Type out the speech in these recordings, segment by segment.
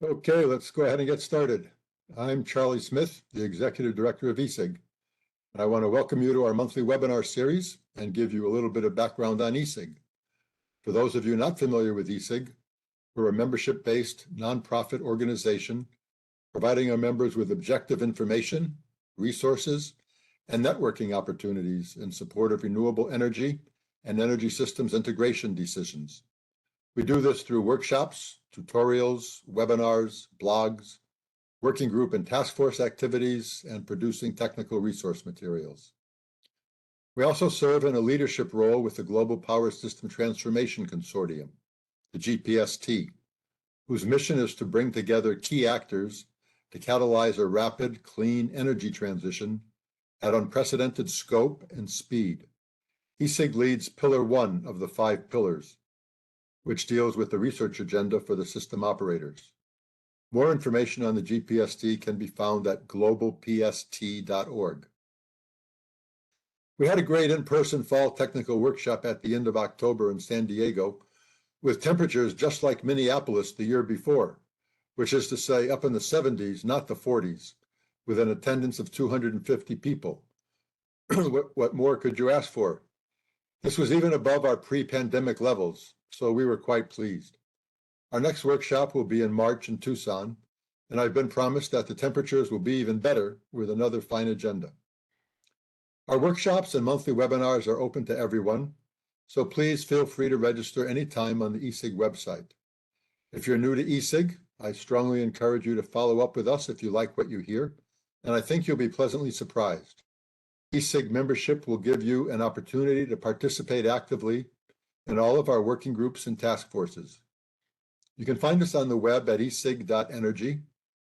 Okay, let's go ahead and get started. I'm Charlie Smith, the Executive Director of eSig, and I want to welcome you to our monthly webinar series and give you a little bit of background on eSig. For those of you not familiar with eSig, we're a membership-based nonprofit organization providing our members with objective information, resources, and networking opportunities in support of renewable energy and energy systems integration decisions. We do this through workshops, tutorials, webinars, blogs, working group and task force activities, and producing technical resource materials. We also serve in a leadership role with the Global Power System Transformation Consortium, the GPST, whose mission is to bring together key actors to catalyze a rapid, clean energy transition at unprecedented scope and speed. eSig leads Pillar 1 of the 5 pillars, which deals with the research agenda for the system operators. More information on the GPST can be found at globalpst.org. We had a great in-person fall technical workshop at the end of October in San Diego with temperatures just like Minneapolis the year before, which is to say up in the 70s, not the 40s, with an attendance of 250 people. What more could you ask for? This was even above our pre-pandemic levels, so we were quite pleased. Our next workshop will be in March in Tucson, and I've been promised that the temperatures will be even better with another fine agenda. Our workshops and monthly webinars are open to everyone, so please feel free to register anytime on the eSig website. If you're new to eSig, I strongly encourage you to follow up with us if you like what you hear, and I think you'll be pleasantly surprised. eSig membership will give you an opportunity to participate actively in all of our working groups and task forces. You can find us on the web at esig.energy,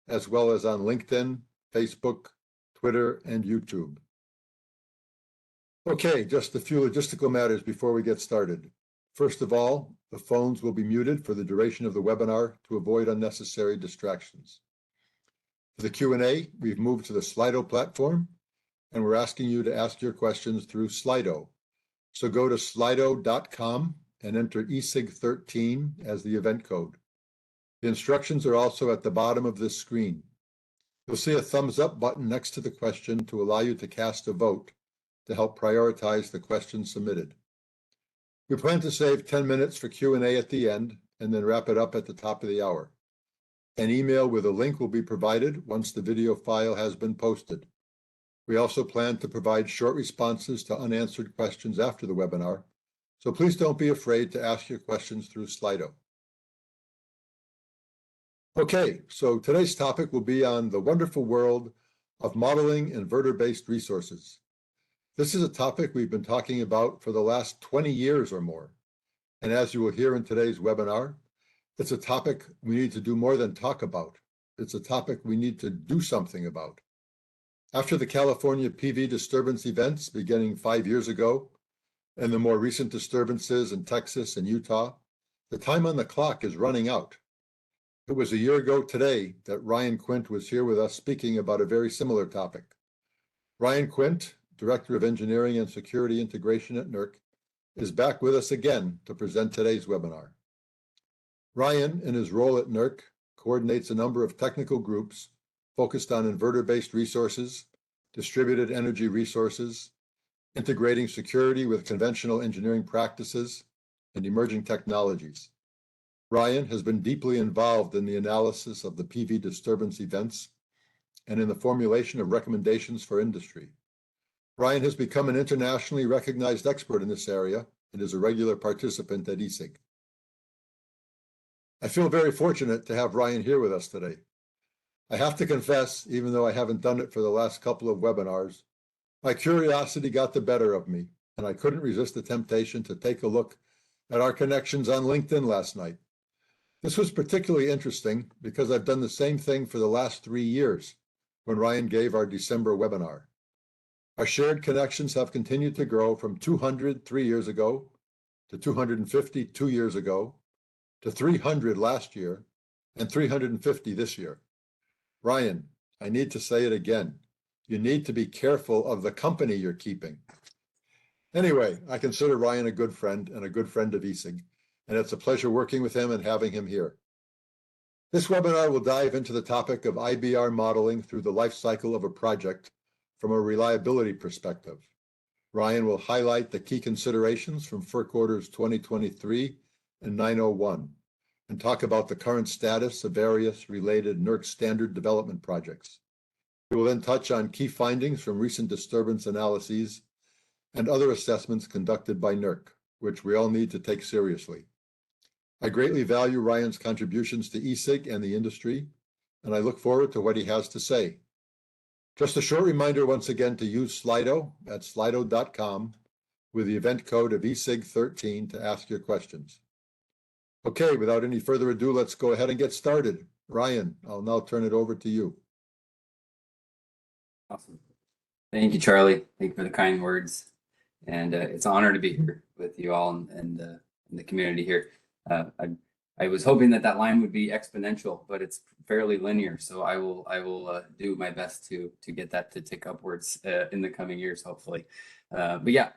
as well as on LinkedIn, Facebook, Twitter, and YouTube. Okay, just a few logistical matters before we get started. First of all, the phones will be muted for the duration of the webinar to avoid unnecessary distractions. For the Q&A, we've moved to the Slido platform, and we're asking you to ask your questions through Slido. So go to slido.com and enter eSig13 as the event code. The instructions are also at the bottom of this screen. You'll see a thumbs up button next to the question to allow you to cast a vote to help prioritize the questions submitted. We plan to save 10 minutes for Q&A at the end and then wrap it up at the top of the hour. An email with a link will be provided once the video file has been posted. We also plan to provide short responses to unanswered questions after the webinar, so please don't be afraid to ask your questions through Slido. Okay, so today's topic will be on the wonderful world of modeling inverter-based resources. This is a topic we've been talking about for the last 20 years or more, and as you will hear in today's webinar, it's a topic we need to do more than talk about. It's a topic we need to do something about. After the California PV disturbance events beginning 5 years ago, and the more recent disturbances in Texas and Utah, the time on the clock is running out. It was a year ago today that Ryan Quint was here with us speaking about a very similar topic. Ryan Quint, Director of Engineering and Security Integration at NERC, is back with us again to present today's webinar. Ryan, in his role at NERC, coordinates a number of technical groups focused on inverter-based resources, distributed energy resources, integrating security with conventional engineering practices, and emerging technologies. Ryan has been deeply involved in the analysis of the PV disturbance events and in the formulation of recommendations for industry. Ryan has become an internationally recognized expert in this area and is a regular participant at eSig. I feel very fortunate to have Ryan here with us today. I have to confess, even though I haven't done it for the last couple of webinars, my curiosity got the better of me, and I couldn't resist the temptation to take a look at our connections on LinkedIn last night. This was particularly interesting because I've done the same thing for the last 3 years when Ryan gave our December webinar. Our shared connections have continued to grow from 200 3 years ago to 250 2 years ago to 300 last year and 350 this year. Ryan, I need to say it again. You need to be careful of the company you're keeping. Anyway, I consider Ryan a good friend and a good friend of eSig, and it's a pleasure working with him and having him here. This webinar will dive into the topic of IBR modeling through the life cycle of a project from a reliability perspective. Ryan will highlight the key considerations from FERC Orders 2023 and 901 and talk about the current status of various related NERC standard development projects. We will then touch on key findings from recent disturbance analyses and other assessments conducted by NERC, which we all need to take seriously. I greatly value Ryan's contributions to ESIG and the industry, and I look forward to what he has to say. Just a short reminder once again to use Slido at slido.com with the event code of ESIG13 to ask your questions. Okay, without any further ado, let's go ahead and get started. Ryan, I'll now turn it over to you. Awesome. Thank you, Charlie. Thank you for the kind words. And it's an honor to be here with you all and the community here. I was hoping that line would be exponential, but it's fairly linear. So I will do my best to get that to tick upwards in the coming years, hopefully. But yeah,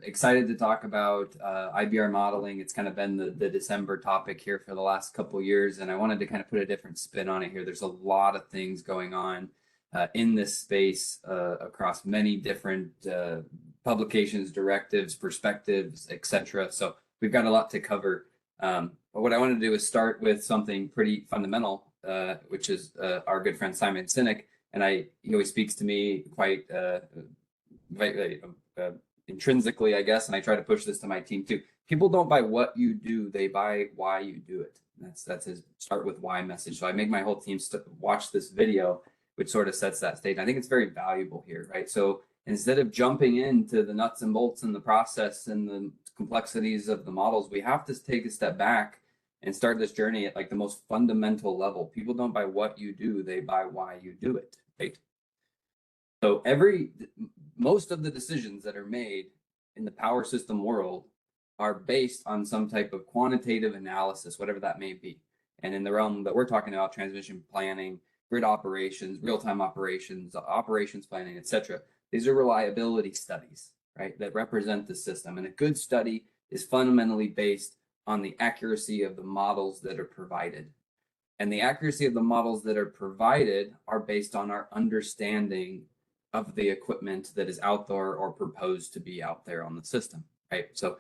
excited to talk about IBR modeling. It's kind of been the December topic here for the last couple of years, and I wanted to kind of put a different spin on it here. There's a lot of things going on in this space across many different publications, directives, perspectives, etc. So we've got a lot to cover. But what I want to do is start with something pretty fundamental, which is our good friend Simon Sinek, and he always speaks to me quite intrinsically, I guess, and I try to push this to my team too. People don't buy what you do; they buy why you do it. That's his start with why message. So I make my whole team watch this video, which sort of sets that stage. I think it's very valuable here, right? So instead of jumping into the nuts and bolts and the process and the complexities of the models, we have to take a step back and start this journey at like the most fundamental level. People don't buy what you do, they buy why you do it, right? So most of the decisions that are made in the power system world are based on some type of quantitative analysis, whatever that may be. And in the realm that we're talking about, transmission planning, grid operations, real-time operations, operations planning, etc. These are reliability studies, right, that represent the system. And a good study is fundamentally based on the accuracy of the models that are provided. And the accuracy of the models that are provided are based on our understanding of the equipment that is out there or proposed to be out there on the system, right? So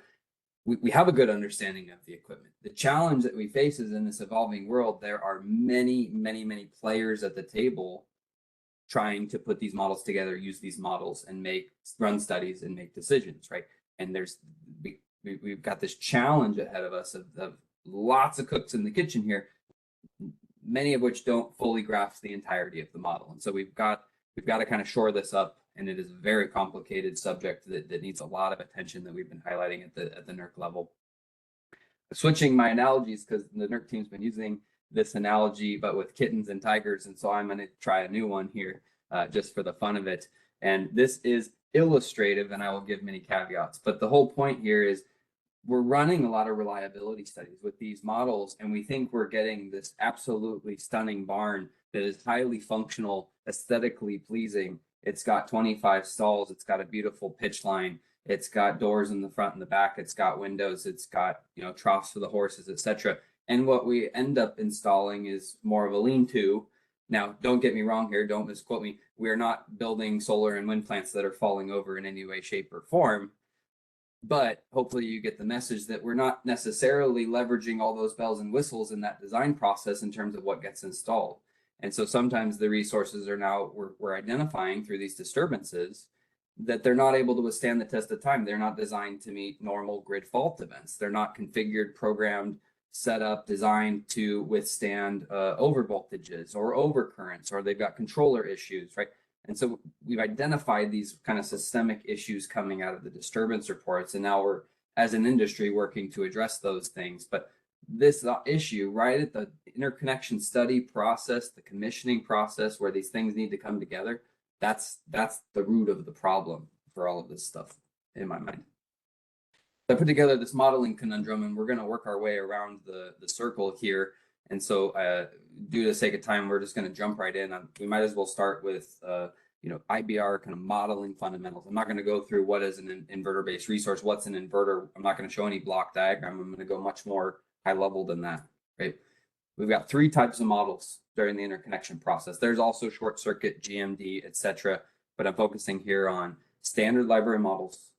we have a good understanding of the equipment. The challenge that we face is in this evolving world, there are many, many, many players at the table trying to put these models together, use these models and run studies and make decisions, right? And we've got this challenge ahead of us of lots of cooks in the kitchen here, many of which don't fully grasp the entirety of the model. And so we've got to kind of shore this up, and it is a very complicated subject that needs a lot of attention that we've been highlighting at the NERC level. Switching my analogies, because the NERC team's been using this analogy, but with kittens and tigers, and so I'm going to try a new one here just for the fun of it. And this is illustrative, and I will give many caveats. But the whole point here is we're running a lot of reliability studies with these models, and we think we're getting this absolutely stunning barn that is highly functional, aesthetically pleasing. It's got 25 stalls. It's got a beautiful pitch line. It's got doors in the front and the back. It's got windows. It's got, troughs for the horses, etc. And what we end up installing is more of a lean-to. Now, don't get me wrong here. Don't misquote me. We are not building solar and wind plants that are falling over in any way, shape, or form. But hopefully you get the message that we're not necessarily leveraging all those bells and whistles in that design process in terms of what gets installed. And so sometimes the resources are now, we're identifying through these disturbances that they're not able to withstand the test of time. They're not designed to meet normal grid fault events. They're not configured, programmed, set up, designed to withstand over voltages or overcurrents, or they've got controller issues, right? And so we've identified these kind of systemic issues coming out of the disturbance reports, and now we're, as an industry, working to address those things. But this issue right at the interconnection study process, the commissioning process, where these things need to come together, that's the root of the problem for all of this stuff in my mind. I put together this modeling conundrum, and we're going to work our way around the circle here. And so due to the sake of time, we're just going to jump right in. We might as well start with IBR kind of modeling fundamentals. I'm not going to go through what is an inverter-based resource, what's an inverter. I'm not going to show any block diagram. I'm going to go much more high level than that, right? we've got three types of models during the interconnection process. There's also short circuit, GMD, etc. But I'm focusing here on standard library models,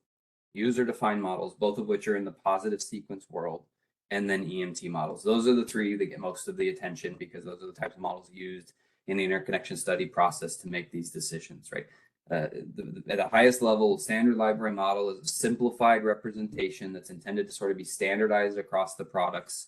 user-defined models, both of which are in the positive sequence world, and then EMT models. Those are the three that get most of the attention because those are the types of models used in the interconnection study process to make these decisions, right? At the highest level, standard library model is a simplified representation that's intended to sort of be standardized across the products.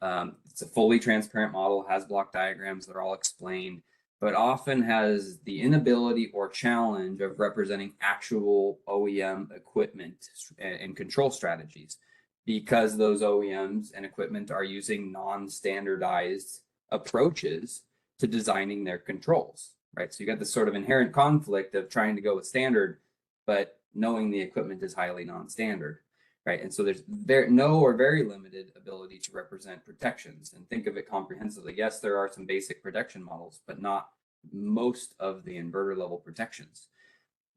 It's a fully transparent model, has block diagrams that are all explained, but often has the inability or challenge of representing actual OEM equipment and control strategies, because those OEMs and equipment are using non-standardized approaches to designing their controls, right? So you got this sort of inherent conflict of trying to go with standard, but knowing the equipment is highly non-standard, right? And so there's no or very limited ability to represent protections and think of it comprehensively. Yes, there are some basic protection models, but not most of the inverter level protections.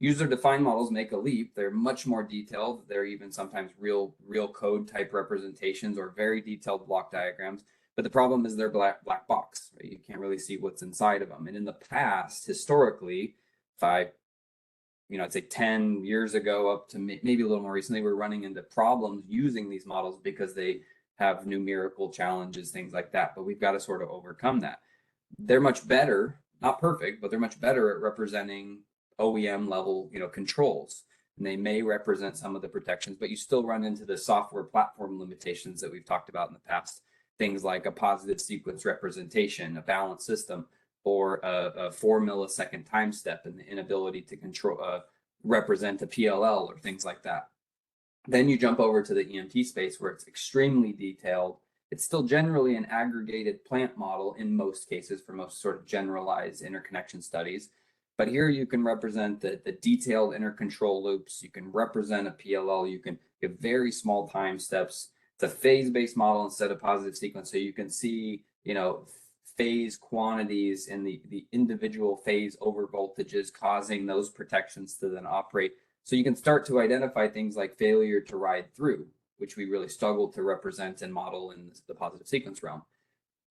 User-defined models make a leap. They're much more detailed. They're even sometimes real code type representations or very detailed block diagrams. But the problem is they're black box, right? You can't really see what's inside of them. And in the past, historically, I'd say 10 years ago up to maybe a little more recently, we're running into problems using these models because they have numerical challenges, things like that. But we've got to sort of overcome that. They're much better, not perfect, but they're much better at representing OEM level, controls. And they may represent some of the protections, but you still run into the software platform limitations that we've talked about in the past. Things like a positive sequence representation, a balanced system, or a 4 millisecond time step, and the inability to control represent a PLL or things like that. Then you jump over to the EMT space where it's extremely detailed. It's still generally an aggregated plant model in most cases for most sort of generalized interconnection studies. But here you can represent the detailed intercontrol loops. You can represent a PLL. You can give very small time steps. It's a phase-based model instead of positive sequence. So you can see, phase quantities in the individual phase over voltages causing those protections to then operate. So you can start to identify things like failure to ride through, which we really struggle to represent and model in the positive sequence realm.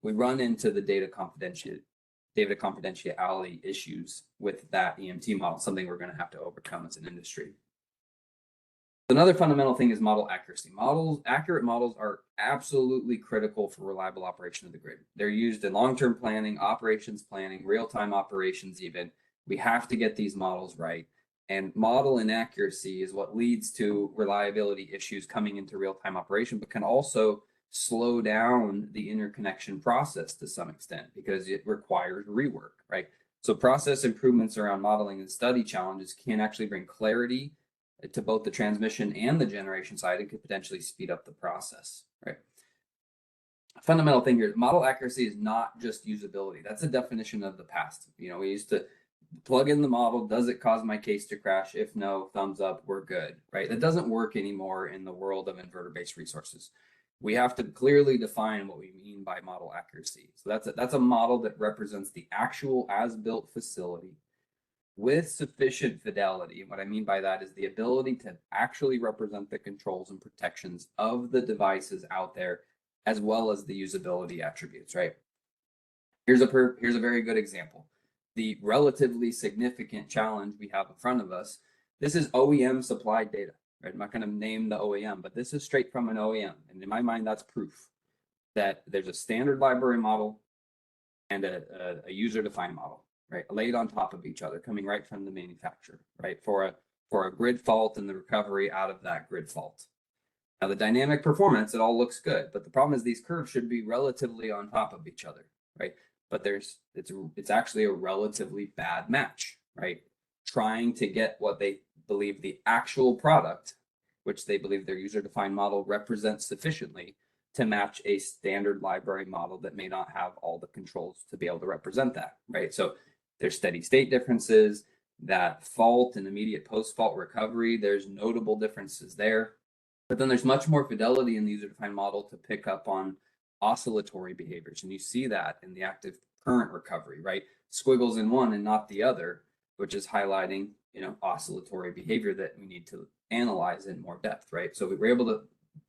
We run into the data confidentiality issues with that EMT model, something we're going to have to overcome as an industry. Another fundamental thing is model accuracy. Accurate models are absolutely critical for reliable operation of the grid. They're used in long-term planning, operations planning, real-time operations even. We have to get these models right. And model inaccuracy is what leads to reliability issues coming into real-time operation, but can also slow down the interconnection process to some extent because it requires rework, right? So process improvements around modeling and study challenges can actually bring clarity to both the transmission and the generation side and could potentially speed up the process, right? A fundamental thing here, model accuracy is not just usability. That's a definition of the past. We used to plug in the model. Does it cause my case to crash? If no, thumbs up, we're good, right? That doesn't work anymore in the world of inverter-based resources. We have to clearly define what we mean by model accuracy. So that's a model that represents the actual as-built facility with sufficient fidelity. And what I mean by that is the ability to actually represent the controls and protections of the devices out there, as well as the usability attributes, right? Here's a very good example. The relatively significant challenge we have in front of us. This is OEM supplied data, right? I'm not going to name the OEM, but this is straight from an OEM. And in my mind, that's proof that there's a standard library model and a user-defined model, right? Laid on top of each other, coming right from the manufacturer, right? For a grid fault and the recovery out of that grid fault. Now the dynamic performance, it all looks good, but the problem is these curves should be relatively on top of each other, right? But it's actually a relatively bad match, right? Trying to get what they believe the actual product, which they believe their user-defined model represents sufficiently to match a standard library model that may not have all the controls to be able to represent that, right? So there's steady state differences, that fault and immediate post-fault recovery, there's notable differences there. But then there's much more fidelity in the user-defined model to pick up on oscillatory behaviors. And you see that in the active current recovery, right? Squiggles in one and not the other, which is highlighting, oscillatory behavior that we need to analyze in more depth, right? So we were able to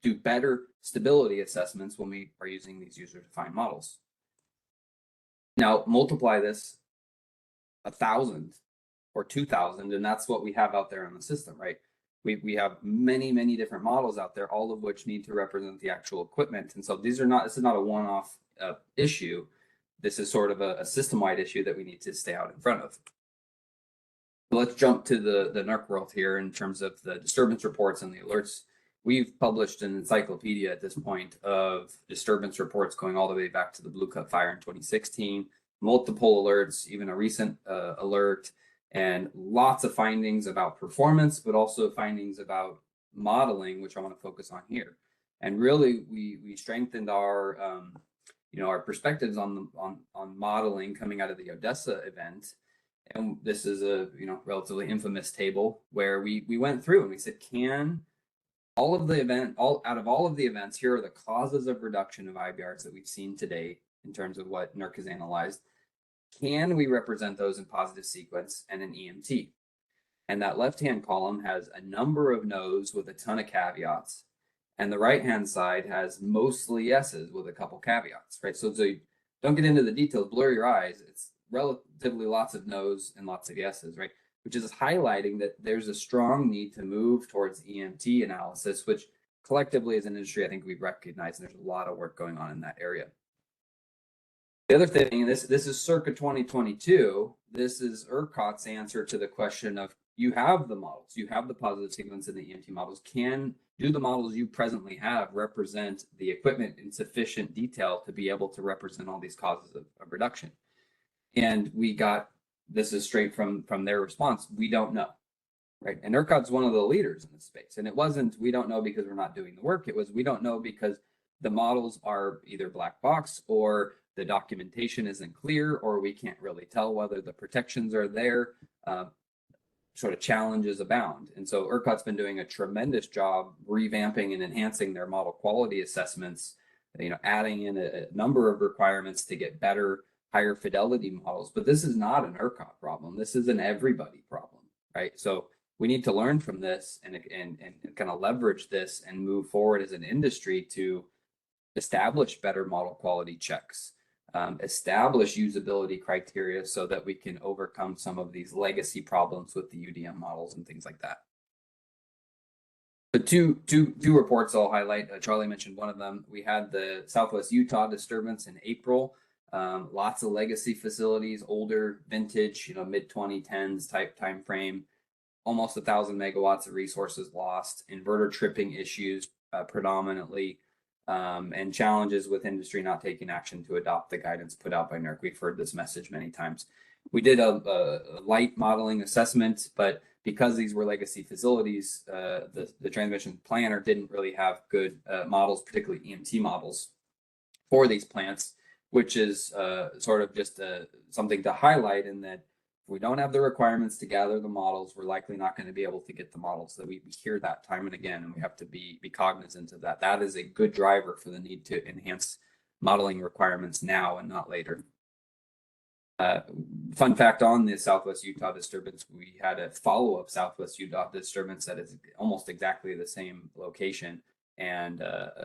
do better stability assessments when we are using these user-defined models. Now multiply this 1,000 or 2,000, and that's what we have out there in the system, right? We have many different models out there, all of which need to represent the actual equipment. And so this is not a one-off issue. This is sort of a system-wide issue that we need to stay out in front of. So let's jump to the NERC world here in terms of the disturbance reports and the alerts. We've published an encyclopedia at this point of disturbance reports going all the way back to the Blue Cup fire in 2016, multiple alerts, even a recent alert, and lots of findings about performance, but also findings about modeling, which I want to focus on here. And really, we strengthened our our perspectives on modeling coming out of the Odessa event. And this is a relatively infamous table where we went through and we said, can all of the events, here are the causes of reduction of IBRs that we've seen today in terms of what NERC has analyzed. Can we represent those in positive sequence and an EMT? And that left-hand column has a number of no's with a ton of caveats. And the right-hand side has mostly yeses with a couple caveats, right? So you don't get into the details, blur your eyes. It's relatively lots of no's and lots of yeses, right? Which is highlighting that there's a strong need to move towards EMT analysis, which collectively as an industry, I think we've recognized, and there's a lot of work going on in that area. The other thing, this is circa 2022, this is ERCOT's answer to the question of, you have the models, you have the positive sequence in the EMT models. Do the models you presently have represent the equipment in sufficient detail to be able to represent all these causes of reduction? And we got, this is straight from their response, we don't know, right? And ERCOT's one of the leaders in this space. And it wasn't, we don't know because we're not doing the work. It was, we don't know because the models are either black box or the documentation isn't clear, or we can't really tell whether the protections are there. Sort of challenges abound. And so ERCOT's been doing a tremendous job revamping and enhancing their model quality assessments, adding in a number of requirements to get better, higher fidelity models. But this is not an ERCOT problem. This is an everybody problem, right? So we need to learn from this and kind of leverage this and move forward as an industry to establish better model quality checks, establish usability criteria so that we can overcome some of these legacy problems with the UDM models and things like that. The two reports I'll highlight. Charlie mentioned one of them. We had the Southwest Utah disturbance in April. Lots of legacy facilities, older vintage, mid 2010s type time frame. Almost 1,000 megawatts of resources lost. Inverter tripping issues predominantly. And challenges with industry not taking action to adopt the guidance put out by NERC. We've heard this message many times. We did a light modeling assessment, but because these were legacy facilities, the transmission planner didn't really have good models, particularly EMT models for these plants, which is sort of just something to highlight in that if we don't have the requirements to gather the models, we're likely not going to be able to get the models. That we hear that time and again, and we have to be cognizant of that. That is a good driver for the need to enhance modeling requirements now and not later. Fun fact on the Southwest Utah disturbance, we had a follow-up Southwest Utah disturbance that is almost exactly the same location. And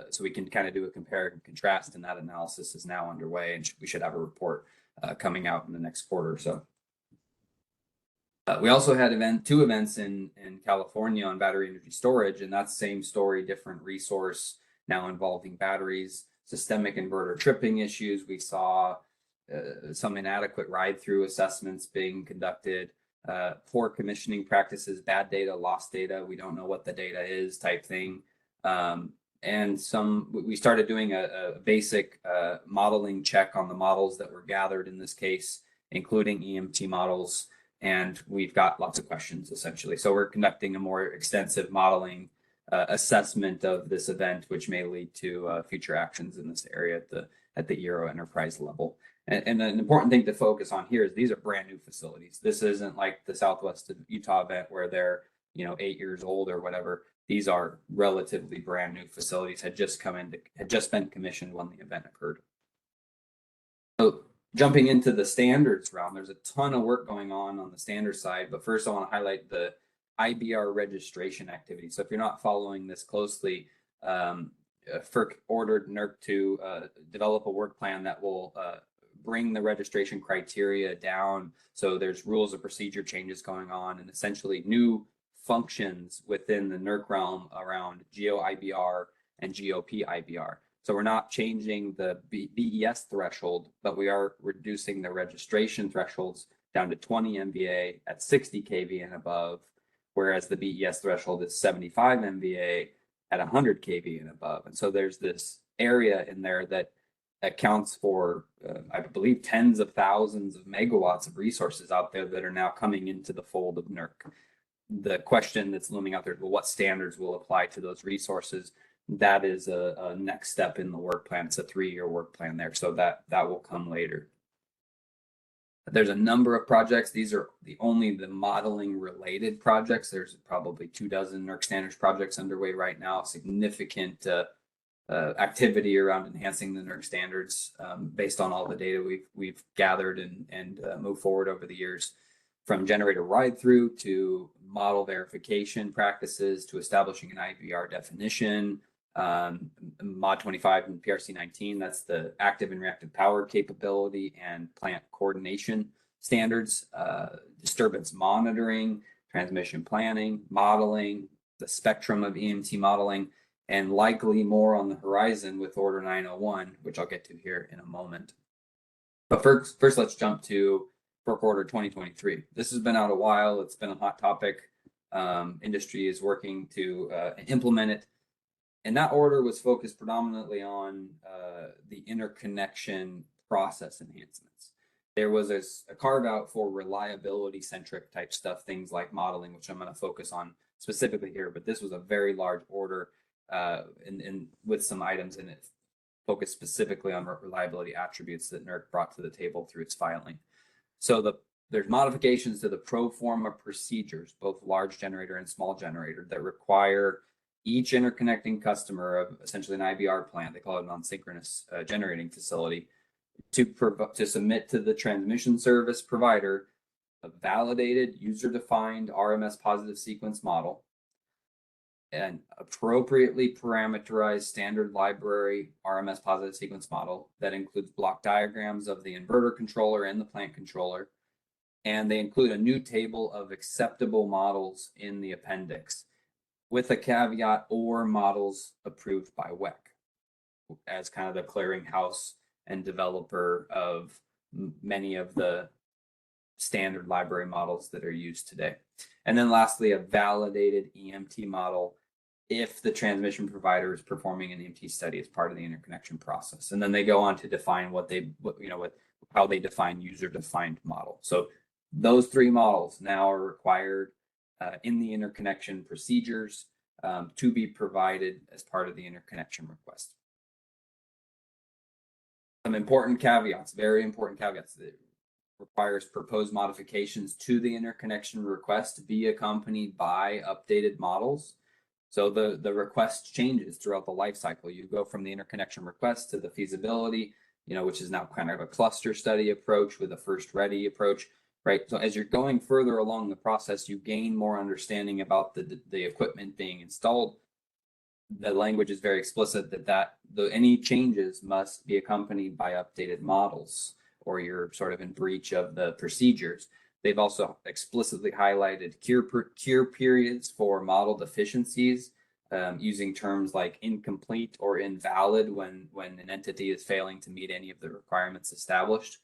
so we can kind of do a compare and contrast, and that analysis is now underway, and we should have a report coming out in the next quarter or so. We also had two events in California on battery energy storage, and that's same story, different resource, now involving batteries, systemic inverter tripping issues. We saw some inadequate ride-through assessments being conducted, poor commissioning practices, bad data, lost data, we don't know what the data is type thing. And we started doing a basic modeling check on the models that were gathered in this case, including EMT models. And we've got lots of questions essentially. So we're conducting a more extensive modeling assessment of this event, which may lead to future actions in this area at the Euro enterprise level. And an important thing to focus on here is these are brand new facilities. This isn't like the Southwest Utah event where they're 8 years old or whatever. These are relatively brand new facilities, had just been commissioned when the event occurred. So jumping into the standards realm, there's a ton of work going on the standard side, but first I want to highlight the IBR registration activity. So if you're not following this closely, FERC ordered NERC to develop a work plan that will bring the registration criteria down. So there's rules of procedure changes going on, and essentially new functions within the NERC realm around GEO IBR and GOP IBR. So we're not changing the BES threshold, but we are reducing the registration thresholds down to 20 MVA at 60 kV and above, whereas the BES threshold is 75 MVA at 100 kV and above. And so there's this area in there that accounts for, I believe, tens of thousands of megawatts of resources out there that are now coming into the fold of NERC. The question that's looming out there is, well, what standards will apply to those resources? That is a next step in the work plan. It's a 3-year work plan there, so that will come later. There's a number of projects. These are only the modeling related projects. There's probably 24 NERC standards projects underway right now. Significant activity around enhancing the NERC standards based on all the data we've gathered and moved forward over the years, from generator ride through to model verification practices to establishing an IBR definition. Mod 25 and PRC 19, that's the active and reactive power capability and plant coordination standards, disturbance monitoring, transmission planning, modeling, the spectrum of EMT modeling, and likely more on the horizon with Order 901, which I'll get to here in a moment. But first let's jump to FERC Order 2023. This has been out a while. It's been a hot topic. Industry is working to implement it. And that order was focused predominantly on the interconnection process enhancements. There was a carve out for reliability centric type stuff, things like modeling, which I'm going to focus on specifically here. But this was a very large order and with some items in it focused specifically on reliability attributes that NERC brought to the table through its filing. So there's modifications to the pro forma procedures, both large generator and small generator, that require each interconnecting customer of essentially an IBR plant, they call it a non-synchronous generating facility, to submit to the transmission service provider a validated user-defined RMS positive sequence model, an appropriately parameterized standard library RMS positive sequence model that includes block diagrams of the inverter controller and the plant controller, and they include a new table of acceptable models in the appendix, with a caveat, or models approved by WEC as kind of the clearinghouse and developer of many of the standard library models that are used today. And then lastly, a validated EMT model if the transmission provider is performing an EMT study as part of the interconnection process. And then they go on to define how they define user-defined model. So those 3 models now are required in the interconnection procedures to be provided as part of the interconnection request. Some important caveats, very important caveats, that requires proposed modifications to the interconnection request to be accompanied by updated models. So the request changes throughout the life cycle. You go from the interconnection request to the feasibility, which is now kind of a cluster study approach with a first ready approach. Right. So as you're going further along the process, you gain more understanding about the equipment being installed. The language is very explicit that any changes must be accompanied by updated models, or you're sort of in breach of the procedures. They've also explicitly highlighted cure periods for model deficiencies, using terms like incomplete or invalid when an entity is failing to meet any of the requirements established.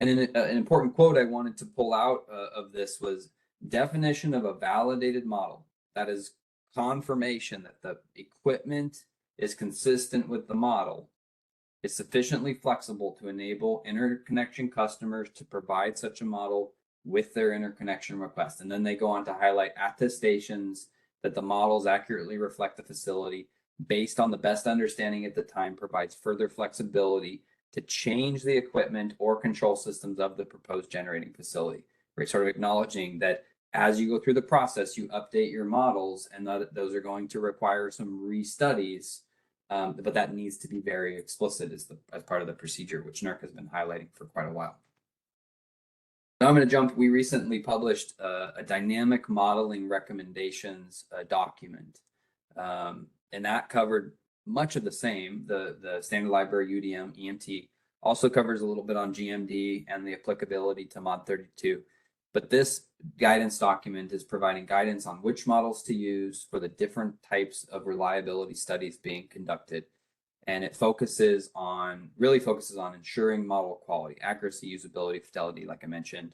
And an important quote I wanted to pull out of this was, definition of a validated model. That is confirmation that the equipment is consistent with the model, is sufficiently flexible to enable interconnection customers to provide such a model with their interconnection request. And then they go on to highlight attestations that the models accurately reflect the facility based on the best understanding at the time, provides further flexibility to change the equipment or control systems of the proposed generating facility. Right, sort of acknowledging that as you go through the process, you update your models, and that those are going to require some restudies, but that needs to be very explicit as part of the procedure, which NERC has been highlighting for quite a while. Now I'm going to jump. We recently published a dynamic modeling recommendations document, and that covered much of the same, the standard library UDM, EMT, Also covers a little bit on GMD and the applicability to Mod 32. But this guidance document is providing guidance on which models to use for the different types of reliability studies being conducted. And it really focuses on ensuring model quality, accuracy, usability, fidelity, like I mentioned.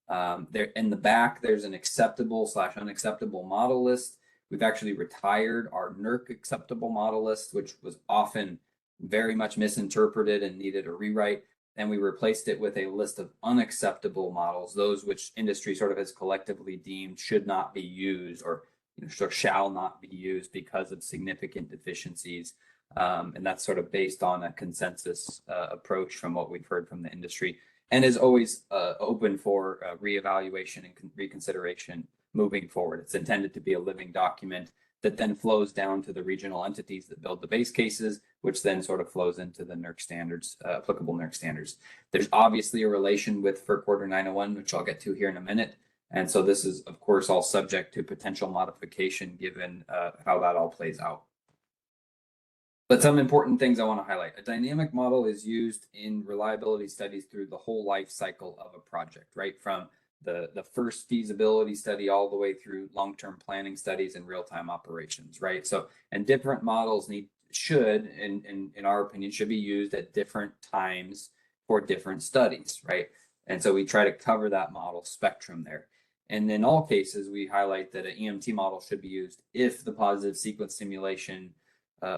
There in the back, there's an acceptable/unacceptable model list. We've actually retired our NERC acceptable model list, which was often very much misinterpreted and needed a rewrite. And we replaced it with a list of unacceptable models, those which industry sort of has collectively deemed should not be used or shall not be used because of significant deficiencies. And that's sort of based on a consensus approach from what we've heard from the industry, and is always open for reevaluation and reconsideration moving forward. It's intended to be a living document that then flows down to the regional entities that build the base cases, which then sort of flows into the NERC standards, applicable NERC standards. There's obviously a relation with FERC Order 901, which I'll get to here in a minute. And so this is, of course, all subject to potential modification given how that all plays out. But some important things I want to highlight. A dynamic model is used in reliability studies through the whole life cycle of a project, right? From the first feasibility study all the way through long-term planning studies and real-time operations, right? So, and different models in our opinion, should be used at different times for different studies, right? And so we try to cover that model spectrum there. And in all cases, we highlight that an EMT model should be used if the positive sequence simulation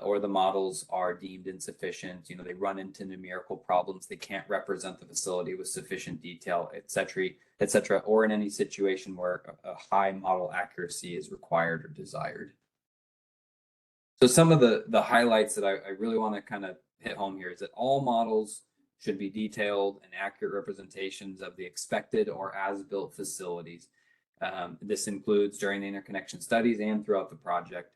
or the models are deemed insufficient. They run into numerical problems. They can't represent the facility with sufficient detail, et cetera, or in any situation where a high model accuracy is required or desired. So some of the highlights that I really want to kind of hit home here is that all models should be detailed and accurate representations of the expected or as-built facilities. This includes during the interconnection studies and throughout the project.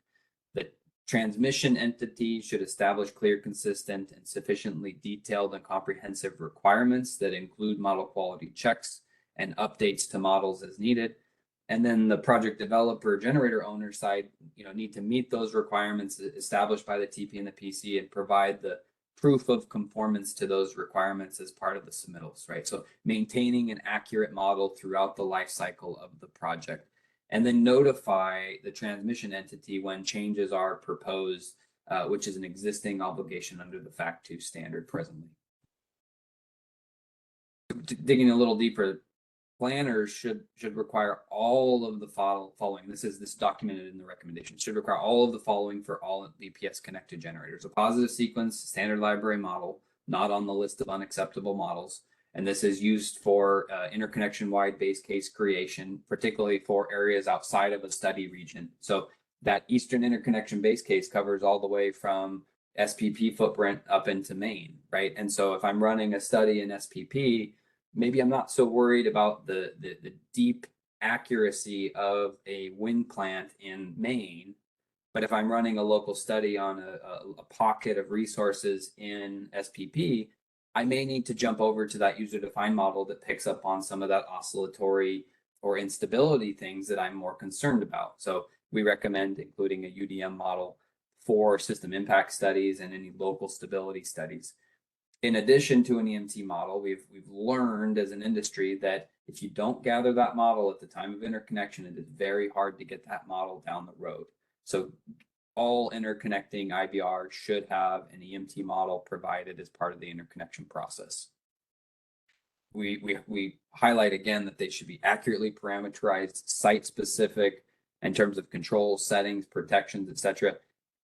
The transmission entity should establish clear, consistent, and sufficiently detailed and comprehensive requirements that include model quality checks and updates to models as needed. And then the project developer, generator owner side, need to meet those requirements established by the TP and the PC and provide the proof of conformance to those requirements as part of the submittals, right? So maintaining an accurate model throughout the life cycle of the project. And then notify the transmission entity when changes are proposed, which is an existing obligation under the FACT 2 standard presently. Digging a little deeper, planners should require all of the following. This is documented in the recommendation. Should require all of the following for all BPS connected generators: a positive sequence, standard library model, not on the list of unacceptable models. And this is used for interconnection-wide base case creation, particularly for areas outside of a study region. So that Eastern interconnection base case covers all the way from SPP footprint up into Maine, right? And so if I'm running a study in SPP, maybe I'm not so worried about the deep accuracy of a wind plant in Maine. But if I'm running a local study on a pocket of resources in SPP, I may need to jump over to that user-defined model that picks up on some of that oscillatory or instability things that I'm more concerned about. So we recommend including a UDM model for system impact studies and any local stability studies. In addition to an EMT model, we've learned as an industry that if you don't gather that model at the time of interconnection, it is very hard to get that model down the road. So all interconnecting IBR should have an EMT model provided as part of the interconnection process. We highlight again that they should be accurately parameterized, site-specific in terms of control, settings, protections, etc.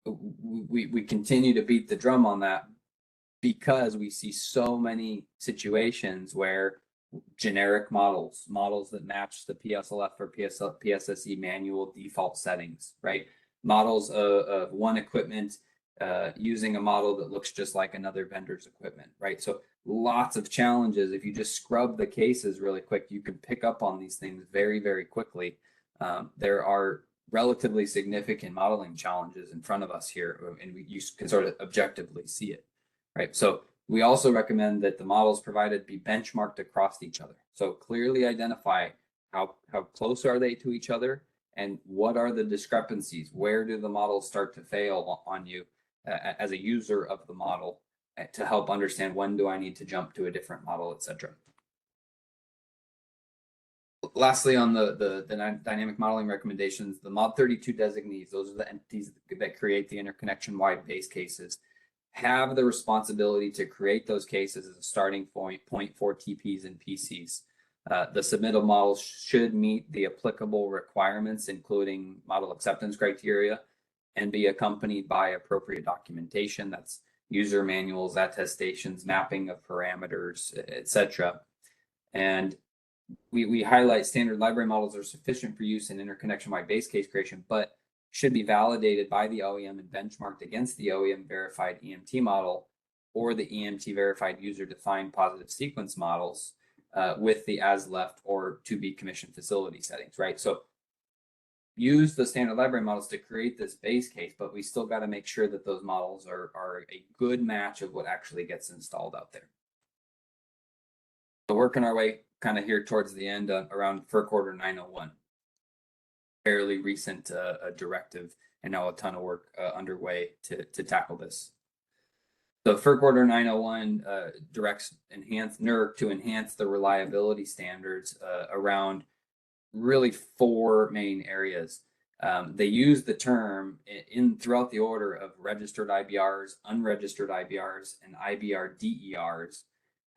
We continue to beat the drum on that because we see so many situations where generic models that match the PSLF or PSSE manual default settings, right? Models of one equipment using a model that looks just like another vendor's equipment, right? So lots of challenges. If you just scrub the cases really quick, you can pick up on these things very, very quickly. There are relatively significant modeling challenges in front of us here, and you can sort of objectively see it, right? So we also recommend that the models provided be benchmarked across each other. So clearly identify how close are they to each other, and what are the discrepancies? Where do the models start to fail on you as a user of the model? to help understand when do I need to jump to a different model, etc. Lastly, on the dynamic modeling recommendations, the Mod 32 designees, those are the entities that create the interconnection-wide base cases, have the responsibility to create those cases as a starting point for TPs and PCs. The submittal models should meet the applicable requirements, including model acceptance criteria, and be accompanied by appropriate documentation. That's user manuals, attestations, mapping of parameters, etc. And we highlight standard library models are sufficient for use in interconnection-wide base case creation, but should be validated by the OEM and benchmarked against the OEM verified EMT model or the EMT verified user-defined positive sequence models with the as left or to be commissioned facility settings, right? So use the standard library models to create this base case, but we still got to make sure that those models are a good match of what actually gets installed out there. So working our way kind of here towards the end around FERC Order 901. Fairly recent directive, and now a ton of work underway to tackle this. The FERC Order 901 directs NERC to enhance the reliability standards around really 4 main areas. They use the term throughout the order of registered IBRs, unregistered IBRs, and IBR DERs,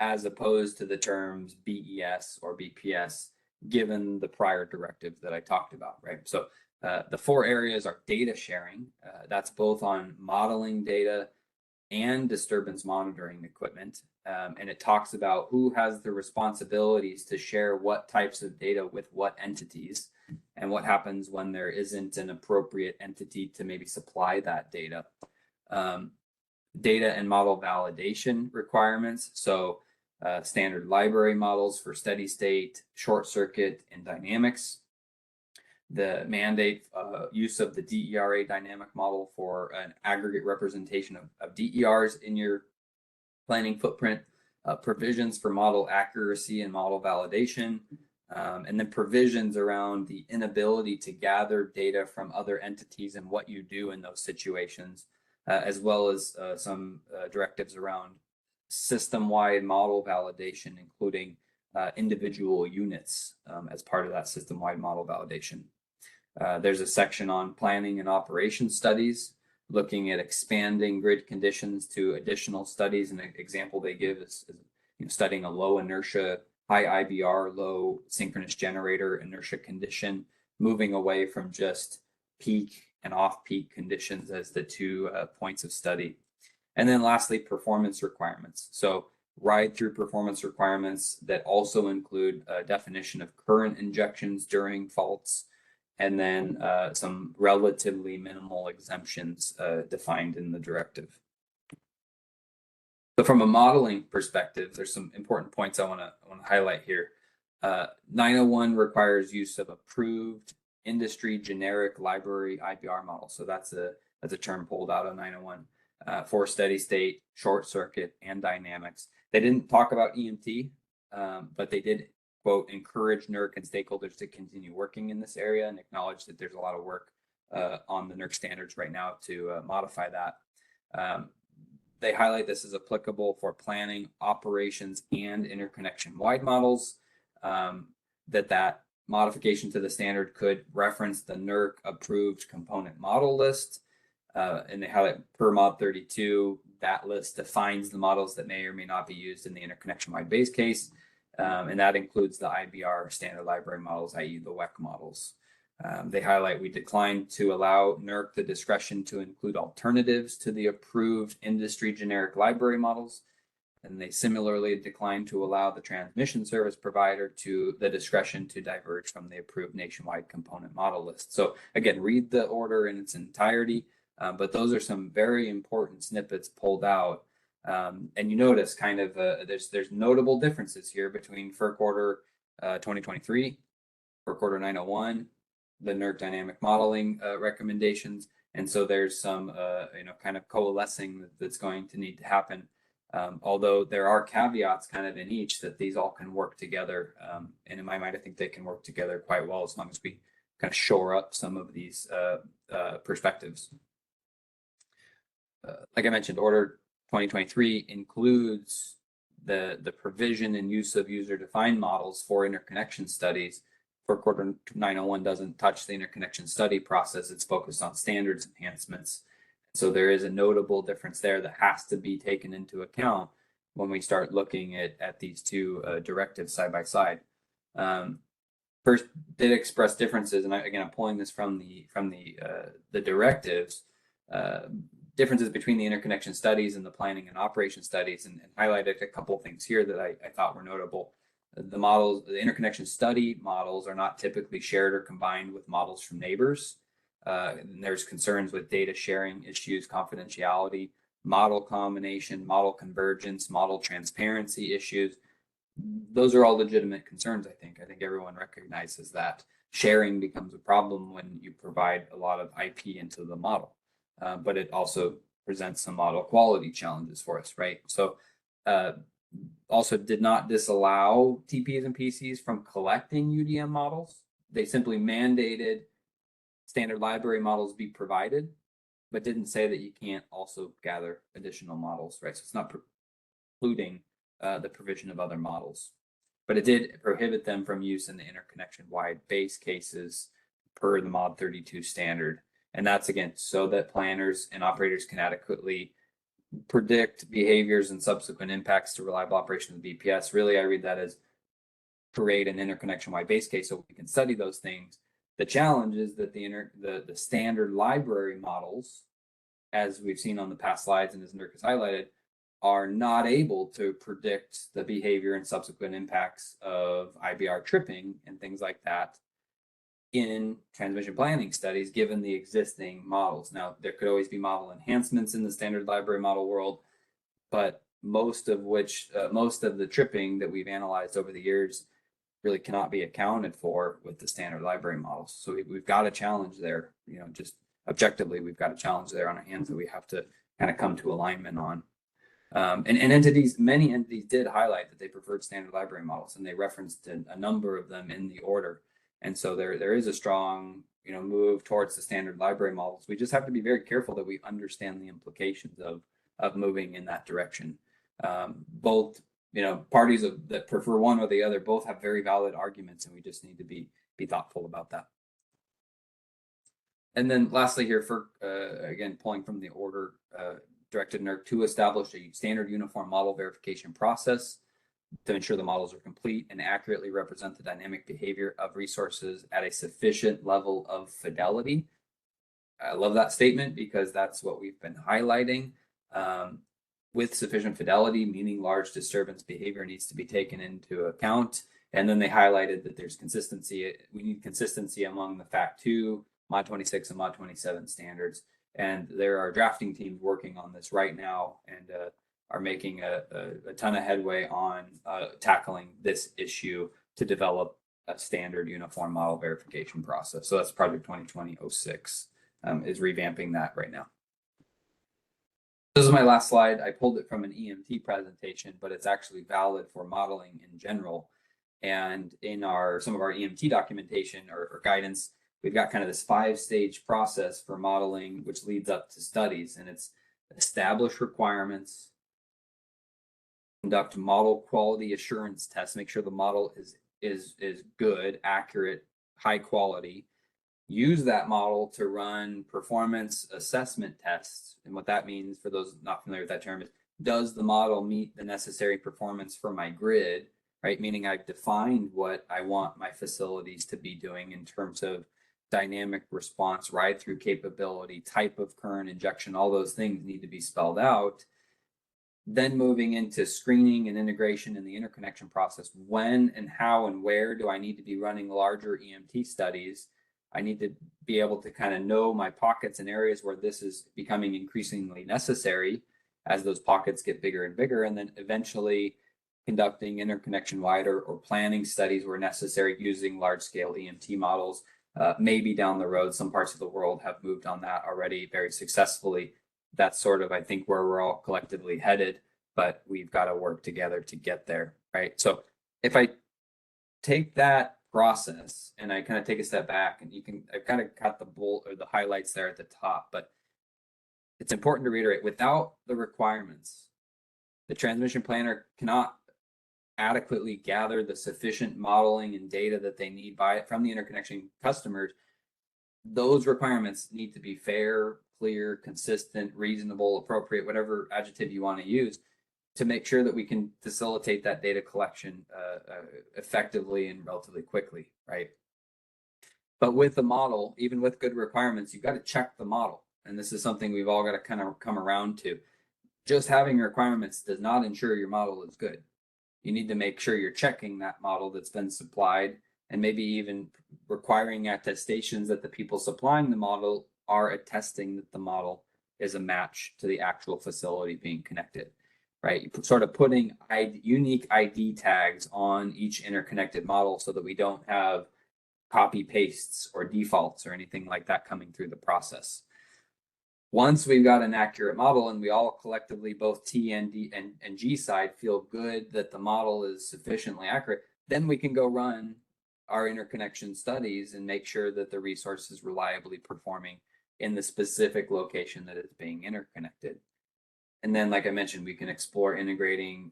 as opposed to the terms BES or BPS, given the prior directive that I talked about, right? So the 4 areas are data sharing. That's both on modeling data and disturbance monitoring equipment. And it talks about who has the responsibilities to share what types of data with what entities, and what happens when there isn't an appropriate entity to maybe supply that data. Data and model validation requirements. So standard library models for steady state, short circuit, and dynamics. The mandate use of the DERA dynamic model for an aggregate representation of DERs in your planning footprint. Provisions for model accuracy and model validation. And then provisions around the inability to gather data from other entities and what you do in those situations, as well as some directives around system-wide model validation, including individual units as part of that system-wide model validation. There's a section on planning and operation studies, looking at expanding grid conditions to additional studies. And an example they give is studying a low inertia, high IBR, low synchronous generator inertia condition, moving away from just peak and off-peak conditions as the 2 points of study. And then lastly, performance requirements. So ride-through performance requirements that also include a definition of current injections during faults, and then some relatively minimal exemptions defined in the directive. So from a modeling perspective, there's some important points I want to highlight here. 901 requires use of approved industry generic library IBR model. So that's a term pulled out of 901 for steady state, short circuit, and dynamics. They didn't talk about EMT, but they did, quote, encourage NERC and stakeholders to continue working in this area, and acknowledge that there's a lot of work on the NERC standards right now to modify that. They highlight this as applicable for planning, operations, and interconnection-wide models, that modification to the standard could reference the NERC approved component model list. And they highlight per Mod 32, that list defines the models that may or may not be used in the interconnection-wide base case. And that includes the IBR standard library models, i.e. the WEC models. They highlight we declined to allow NERC the discretion to include alternatives to the approved industry generic library models. And they similarly declined to allow the transmission service provider to the discretion to diverge from the approved nationwide component model list. So again, read the order in its entirety, but those are some very important snippets pulled out. And you notice kind of there's notable differences here between FERC Order 2023, FERC Order 901, the NERC dynamic modeling recommendations. And so there's some kind of coalescing that's going to need to happen. Although there are caveats kind of in each that these all can work together. And in my mind, I think they can work together quite well as long as we kind of shore up some of these perspectives. Like I mentioned, Order 2023 includes the provision and use of user-defined models for interconnection studies. FERC Order 901 doesn't touch the interconnection study process. It's focused on standards enhancements. So there is a notable difference there that has to be taken into account when we start looking at these two directives side by side. First, did express differences, and again, I'm pulling this from the directives. Differences between the interconnection studies and the planning and operation studies, and highlighted a couple of things here that I thought were notable. The interconnection study models are not typically shared or combined with models from neighbors. And there's concerns with data sharing issues, confidentiality, model combination, model convergence, model transparency issues. Those are all legitimate concerns, I think. I think everyone recognizes that sharing becomes a problem when you provide a lot of IP into the model. But it also presents some model quality challenges for us, right? So also did not disallow TPs and PCs from collecting UDM models. They simply mandated standard library models be provided, but didn't say that you can't also gather additional models, right? So it's not precluding the provision of other models, but it did prohibit them from use in the interconnection-wide base cases per the Mod 32 standard. And that's, again, so that planners and operators can adequately predict behaviors and subsequent impacts to reliable operation of the BPS. Really, I read that as create an interconnection-wide base case so we can study those things. The challenge is that the standard library models, as we've seen on the past slides and as NERC has highlighted, are not able to predict the behavior and subsequent impacts of IBR tripping and things like that in transmission planning studies, given the existing models. Now, there could always be model enhancements in the standard library model world, but most of the tripping that we've analyzed over the years really cannot be accounted for with the standard library models. So we've got a challenge there, just objectively, we've got a challenge there on our hands that we have to kind of come to alignment on. And many entities did highlight that they preferred standard library models, and they referenced a number of them in the order. And so there is a strong, move towards the standard library models. We just have to be very careful that we understand the implications of moving in that direction. Both, parties that prefer one or the other both have very valid arguments, and we just need to be thoughtful about that. And then lastly here, again, pulling from the order, directed NERC to establish a standard uniform model verification process to ensure the models are complete and accurately represent the dynamic behavior of resources at a sufficient level of fidelity. I love that statement because that's what we've been highlighting. With sufficient fidelity, meaning large disturbance behavior needs to be taken into account. And then they highlighted that there's consistency. We need consistency among the FACT2, Mod 26, and Mod 27 standards. And there are drafting teams working on this right now and are making a ton of headway on tackling this issue to develop a standard uniform model verification process. So that's Project 2020-06 is revamping that right now. This is my last slide. I pulled it from an EMT presentation, but it's actually valid for modeling in general. And in some of our EMT documentation or guidance, we've got kind of this 5-stage process for modeling, which leads up to studies. And it's establish requirements, conduct model quality assurance tests, make sure the model is good, accurate, high quality. Use that model to run performance assessment tests. And what that means, for those not familiar with that term, is does the model meet the necessary performance for my grid, right? Meaning I've defined what I want my facilities to be doing in terms of dynamic response, ride through capability, type of current injection, all those things need to be spelled out. Then moving into screening and integration in the interconnection process. When and how and where do I need to be running larger EMT studies? I need to be able to kind of know my pockets and areas where this is becoming increasingly necessary as those pockets get bigger and bigger, and then eventually conducting interconnection-wide or planning studies where necessary using large-scale EMT models. Maybe down the road, some parts of the world have moved on that already very successfully. That's sort of, I think, where we're all collectively headed, but we've got to work together to get there, right? So if I take that process and I kind of take a step back, and I've kind of got the highlights there at the top, but it's important to reiterate, without the requirements, the transmission planner cannot adequately gather the sufficient modeling and data that they need from the interconnection customers. Those requirements need to be fair, clear, consistent, reasonable, appropriate, whatever adjective you want to use, to make sure that we can facilitate that data collection effectively and relatively quickly, right? But with the model, even with good requirements, you've got to check the model. And this is something we've all got to kind of come around to. Just having requirements does not ensure your model is good. You need to make sure you're checking that model that's been supplied, and maybe even requiring attestations that the people supplying the model are attesting that the model is a match to the actual facility being connected, right? Sort of putting unique ID tags on each interconnected model so that we don't have copy pastes or defaults or anything like that coming through the process. Once we've got an accurate model and we all collectively, both T and D and G side, feel good that the model is sufficiently accurate, then we can go run our interconnection studies and make sure that the resource is reliably performing in the specific location that it's being interconnected. And then, like I mentioned, we can explore integrating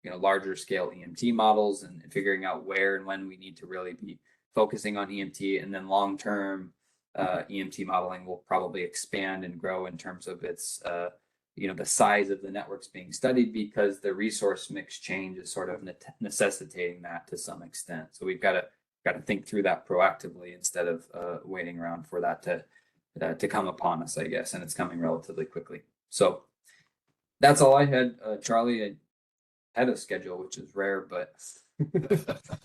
larger scale EMT models and figuring out where and when we need to really be focusing on EMT. And then long term, EMT modeling will probably expand and grow in terms of its the size of the networks being studied, because the resource mix change is sort of necessitating that to some extent. So we've got to think through that proactively instead of waiting around for that to come upon us, I guess. And it's coming relatively quickly. So that's all I had, Charlie. I had a schedule, which is rare, but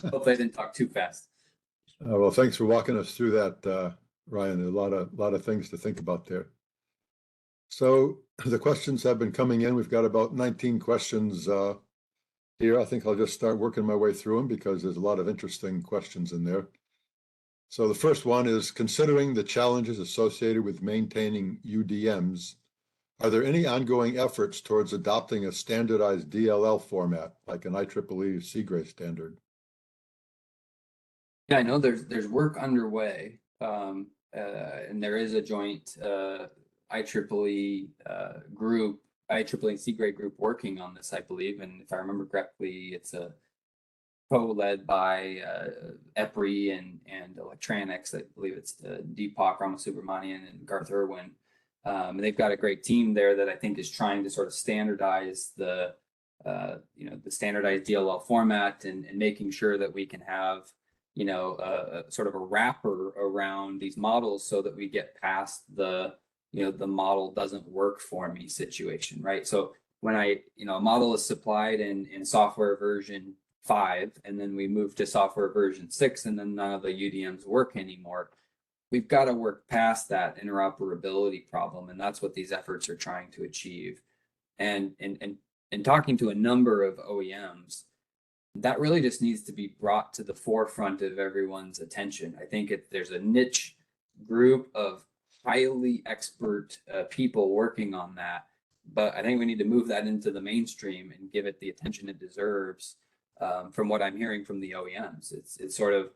hopefully I didn't talk too fast. Well, thanks for walking us through that, Ryan. A lot of things to think about there. So the questions have been coming in. We've got about 19 questions here. I think I'll just start working my way through them because there's a lot of interesting questions in there. So the first one is, considering the challenges associated with maintaining UDMs, are there any ongoing efforts towards adopting a standardized DLL format like an IEEE Seagray standard? Yeah, I know there's work underway, and there is a joint IEEE group, IEEE Seagray group working on this, I believe. And if I remember correctly, it's a co-led by EPRI and Electronics. I believe it's Deepak Ramasubramanian and Garth Irwin. And they've got a great team there that I think is trying to sort of standardize the standardized DLL format and making sure that we can have sort of a wrapper around these models so that we get past the model doesn't work for me situation, right? So when a model is supplied in software version 5, and then we move to software version 6, and then none of the UDMs work anymore, we've got to work past that interoperability problem. And that's what these efforts are trying to achieve. And talking to a number of OEMs, that really just needs to be brought to the forefront of everyone's attention. I think there's a niche group of highly expert people working on that, but I think we need to move that into the mainstream and give it the attention it deserves. From what I'm hearing from the OEMs, it's sort of,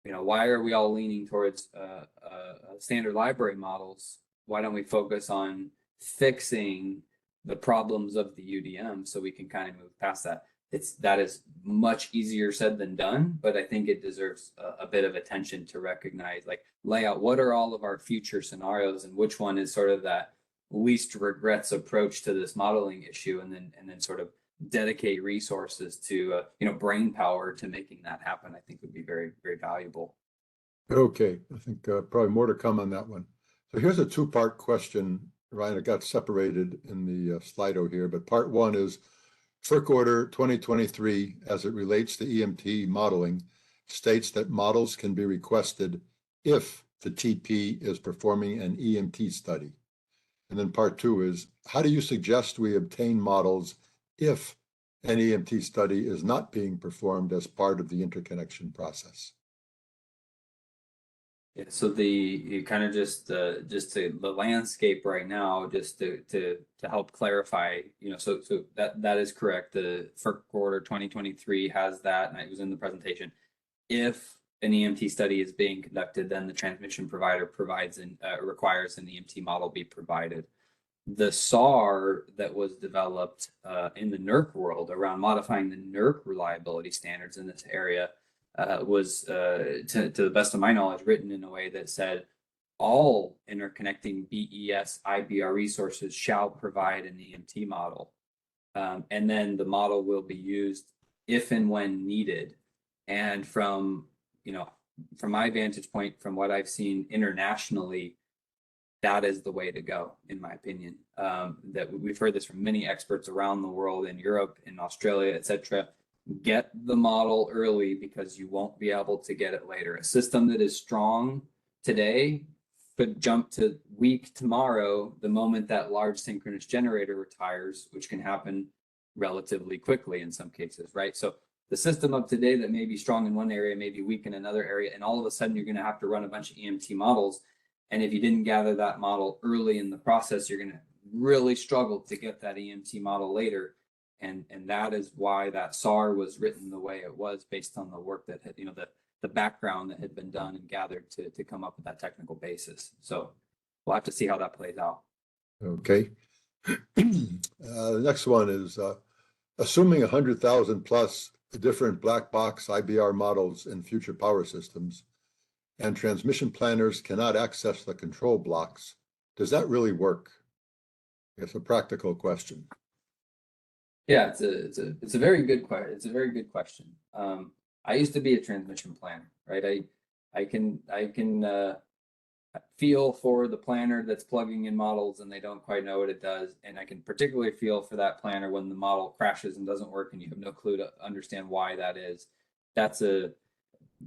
why are we all leaning towards standard library models? Why don't we focus on fixing the problems of the UDM so we can kind of move past that? That is much easier said than done, but I think it deserves a bit of attention to recognize, lay out what are all of our future scenarios and which one is sort of that least regrets approach to this modeling issue, and then sort of dedicate resources to brain power to making that happen. I think would be very, very valuable. Okay, I think probably more to come on that one. So here's a two-part question, Ryan. It got separated in the Slido here, but part one is, FERC Order 2023, as it relates to EMT modeling, states that models can be requested if the TP is performing an EMT study. And then part two is, how do you suggest we obtain models if an EMT study is not being performed as part of the interconnection process? Yeah, so the landscape right now, just to help clarify, so that is correct. The FERC Order 2023 has that, and it was in the presentation. If an EMT study is being conducted, then the transmission provider requires an EMT model be provided. The SAR that was developed in the NERC world around modifying the NERC reliability standards in this area was, to the best of my knowledge, written in a way that said all interconnecting BES IBR resources shall provide an EMT model. And then the model will be used if and when needed. And from my vantage point, from what I've seen internationally, that is the way to go, in my opinion. That we've heard this from many experts around the world, in Europe, in Australia, etc. Get the model early because you won't be able to get it later. A system that is strong today could jump to weak tomorrow the moment that large synchronous generator retires, which can happen relatively quickly in some cases, right? So the system of today that may be strong in one area may be weak in another area, and all of a sudden you're going to have to run a bunch of EMT models. And if you didn't gather that model early in the process, you're going to really struggle to get that EMT model later. And that is why that SAR was written the way it was, based on the work that had, the background that had been done and gathered to come up with that technical basis. So we'll have to see how that plays out. Okay. The next one is assuming 100,000 plus different black box IBR models in future power systems, and transmission planners cannot access the control blocks. Does that really work? It's a practical question. Yeah, it's a very good question. It's a very good question. I used to be a transmission planner, right? I can feel for the planner that's plugging in models and they don't quite know what it does, and I can particularly feel for that planner when the model crashes and doesn't work and you have no clue to understand why that is.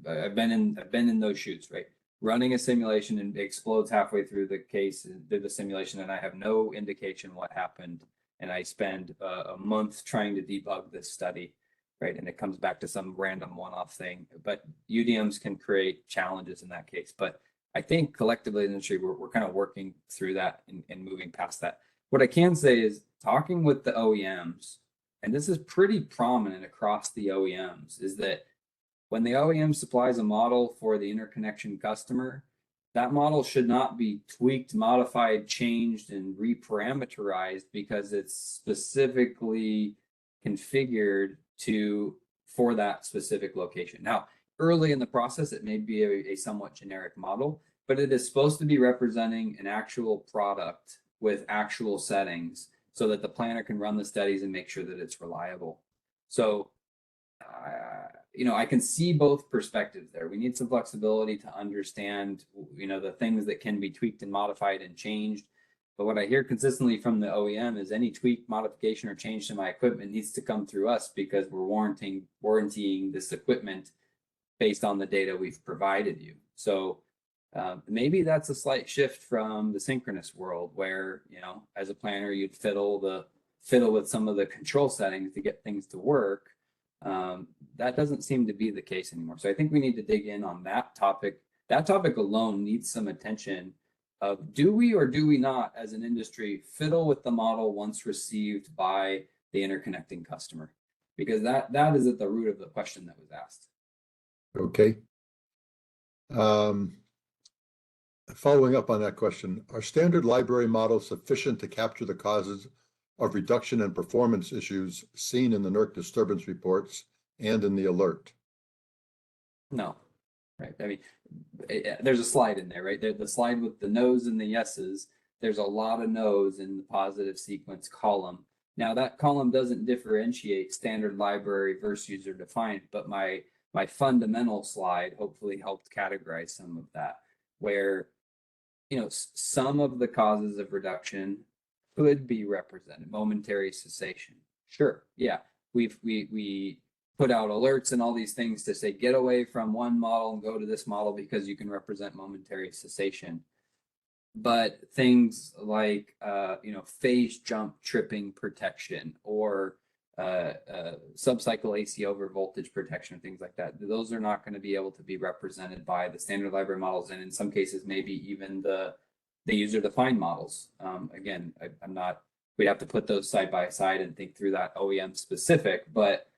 I've been in those shoes, right? Running a simulation and it explodes halfway through the case, through the simulation, and I have no indication what happened. And I spend a month trying to debug this study, right? And it comes back to some random one-off thing. But UDMs can create challenges in that case. But I think collectively in the industry, we're kind of working through that and moving past that. What I can say is talking with the OEMs, and this is pretty prominent across the OEMs, is that when the OEM supplies a model for the interconnection customer, that model should not be tweaked, modified, changed, and reparameterized because it's specifically configured for that specific location. Now, early in the process, it may be a somewhat generic model, but it is supposed to be representing an actual product with actual settings so that the planner can run the studies and make sure that it's reliable. So, I can see both perspectives there. We need some flexibility to understand, the things that can be tweaked and modified and changed. But what I hear consistently from the OEM is any tweak, modification, or change to my equipment needs to come through us because we're warrantying this equipment based on the data we've provided you. So maybe that's a slight shift from the synchronous world where, as a planner, you'd fiddle with some of the control settings to get things to work. That doesn't seem to be the case anymore. So I think we need to dig in on that topic. That topic alone needs some attention of, do we or do we not, as an industry, fiddle with the model once received by the interconnecting customer? Because that is at the root of the question that was asked. Okay. Following up on that question, are standard library models sufficient to capture the causes of reduction and performance issues seen in the NERC disturbance reports and in the alert? No, right? I mean, there's a slide in there, right? There's the slide with the no's and the yeses. There's a lot of no's in the positive sequence column. Now that column doesn't differentiate standard library versus user defined, but my fundamental slide hopefully helped categorize some of that, where, some of the causes of reduction could be represented. Momentary cessation. Sure. Yeah. We put out alerts and all these things to say, get away from one model and go to this model because you can represent momentary cessation. But things like, phase jump tripping protection or subcycle AC over voltage protection, things like that, those are not going to be able to be represented by the standard library models. And in some cases, maybe even the user-defined models. Again, we'd have to put those side by side and think through that OEM specific, but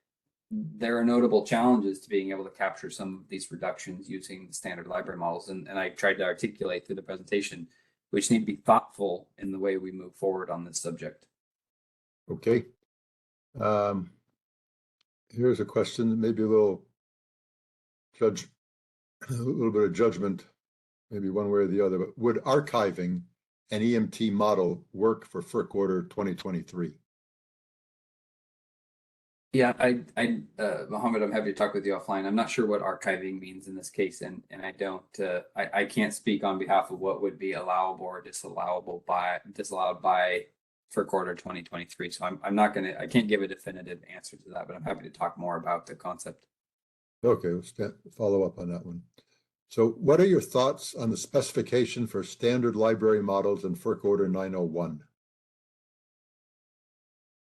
there are notable challenges to being able to capture some of these reductions using the standard library models. And I tried to articulate through the presentation, We just need to be thoughtful in the way we move forward on this subject. Okay. Here's a question, maybe a little a little bit of judgment, maybe one way or the other, but would archiving an EMT model work for FERC Order 2023? Yeah, Mohammed, I'm happy to talk with you offline. I'm not sure what archiving means in this case, and I don't, I can't speak on behalf of what would be allowable or disallowed by FERC Order 2023. So I'm not gonna, I can't give a definitive answer to that, but I'm happy to talk more about the concept. Okay, let's follow up on that one. So what are your thoughts on the specification for standard library models in FERC Order 901?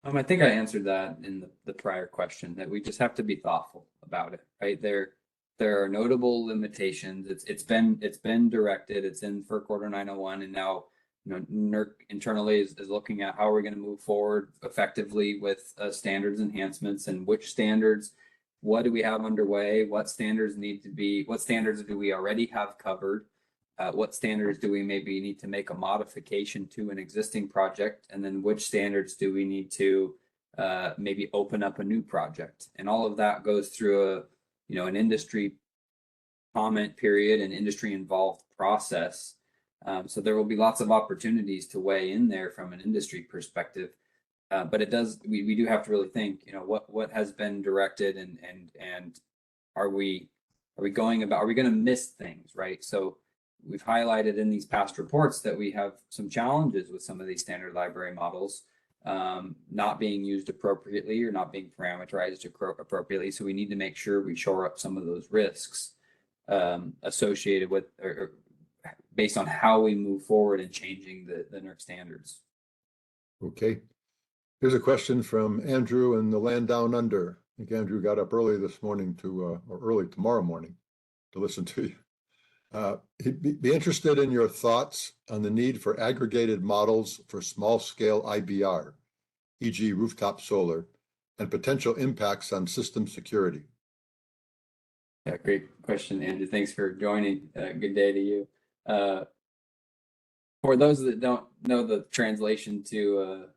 I think I answered that in the prior question, that we just have to be thoughtful about it, right? There are notable limitations. It's been directed. It's in FERC Order 901, and now NERC internally is looking at how we're going to move forward effectively with standards enhancements, and which standards, what do we have underway, what standards need to be, what standards do we already have covered, what standards do we maybe need to make a modification to an existing project, and then which standards do we need to maybe open up a new project. And all of that goes through an industry comment period and industry involved process. So there will be lots of opportunities to weigh in there from an industry perspective. But we do have to really think, what has been directed, and are we going to miss things, right? So we've highlighted in these past reports that we have some challenges with some of these standard library models not being used appropriately or not being parameterized appropriately. So we need to make sure we shore up some of those risks associated with or based on how we move forward in changing the NERC standards. Okay. Here's a question from Andrew in the land down under. I think Andrew got up early this morning or early tomorrow morning to listen to you. He'd be interested in your thoughts on the need for aggregated models for small-scale IBR, e.g. rooftop solar, and potential impacts on system security. Yeah, great question, Andrew. Thanks for joining. Good day to you. For those that don't know the translation to